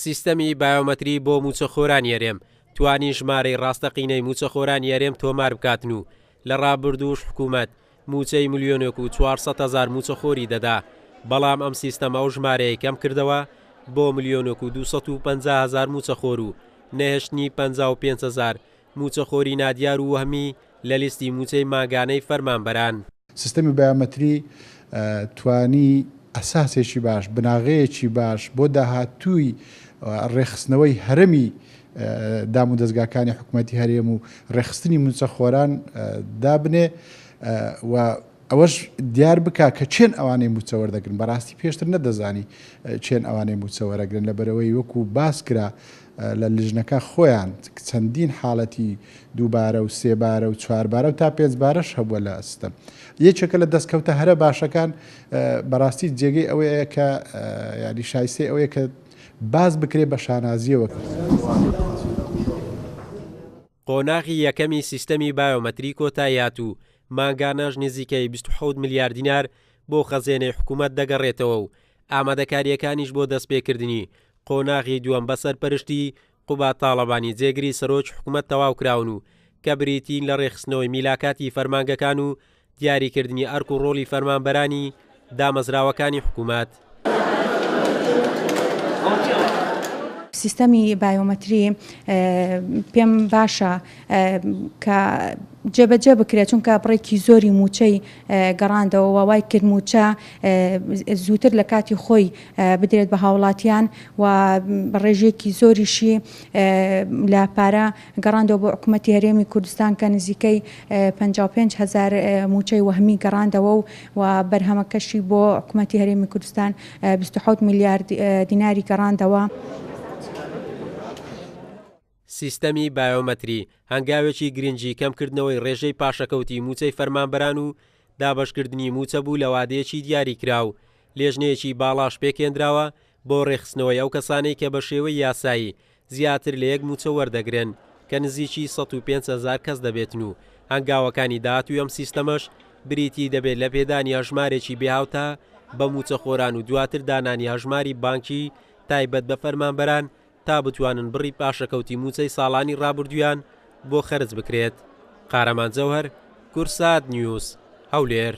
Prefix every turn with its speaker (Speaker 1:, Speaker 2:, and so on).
Speaker 1: سیستەمی بایۆمەتری بۆ موچەخۆران یارێم توانی ژمارەی ڕاستەقینەی موچەخۆران یارێم تۆمار بکاتن و لە ڕابردووش حکوومەت موچەی ملیۆنێک و 400,000 موچەخۆری دەدا، بەڵام ئەم سیستەمە ئەو ژمارەیە کەم کردەوە بۆ ملیۆنێک و 250,000 موچەخۆر و نەهێشتنی 55,000 موچەخۆری نادیار و وەهمی لە لیستی موچەی ماگانەی فەرمانبەران.
Speaker 2: سیستەمی بایۆمەتری توانی ئەساسێکی باش، بناغەیەکی باش بۆ داهاتووی ڕێخستنەوەی هەرەمی دام و دەستگاکانی حکوومەتی هەرێم و ڕێخستنی موچەخۆران دابنێ و ئەوەش دیار بکە کە چێن ئەوانەی موچە وەردەگرن. بەڕاستی پێشتر نەدەزانی چێن ئەوانەی موچە وەرەگرن لەبەرەوەی وەکو باس کرا لە لیژنەکە خۆیان چەندین حاڵەتی دووبارە و سێبارە و چواربارە و تا پێنجبارەش هەبووە لە ئەستەم. یەکێکە لە دەستکەوتە هەرە باشەکان بەڕاستی جێگەی ئەوەیە کە یانی شایستەی ئەوەیە کە باز بکرێ بە شانازیەوە.
Speaker 1: قۆناغی یەکەمی سیستەمی بایۆمەتری کۆتاییات و ماگانەش نزیکەی 27 میلیارد دینار بۆ خەزێنەی حکوومەت دەگەڕێتەوە و ئامادەکاریەکانیش بۆ دەستپێکردنی قۆناغی دووەم بەسەر پەرشتی قوبا تاڵەبانی جێگری سەرۆک حکوومەت تەواو کراون و کە بریتین لە ڕێخستنەوەی میلاکاتی فەرمانگەکان و دیاریکردنی ئەرک و ڕۆڵی فەرمانبەرانی دامەزراوەکانی حکوومەت.
Speaker 3: سیستەمی بایۆمەتری پێم باشە کە جێبەجێ بکرێت چونکە بڕێکی زۆری موچەی گەڕاندەوە وای کرد موچە زووتر لە کاتی خۆی بدرێت بە هاوڵاتیان و بە ڕێژێکی زۆریشی لە پارە گەڕاندەوە بۆ حکوومەتی هەرێمی کوردستان کە نزیکەی 55,000 موچەی وەهمی گەڕاندەوە و بەرهەمەکەشی بۆ حکوومەتی هەرێمی کوردستان 27 میلیارد دیناری گەڕاندەوە.
Speaker 1: سیستەمی بایۆمەتری هەنگاوێکی گرنگی کەمکردنەوەی ڕێژەی پاشەکەوتی موچەی فەرمانبەران و دابەشکردنی موچە بوو لە وادەیەکی دیاری کرا و لێژنەیەکی باڵاش پێکێنراوە بۆ ڕێخستنەوەی ئەو کەسانەی کە بە شێوەی یاسایی زیاتر لە یەک موچە وەردەگرن کە نزیکی 105,000 کەس دەبێتن و هەنگاوەکانی داهاتووی ئەم سیستەمەش بریتی دەبێت لە پێدانی هەژمارێکی بێهاوتا بە موچەخۆران و دواتر دانانی هەژماری بانکی تایبەت بە فەرمانبەران تا بتوانن بڕی پاشەکەوتی موچەی ساڵانی ڕابردویان بۆ خەرج بکرێت. قارەمان جەوهەر، کورسات نیوز، هەولێر.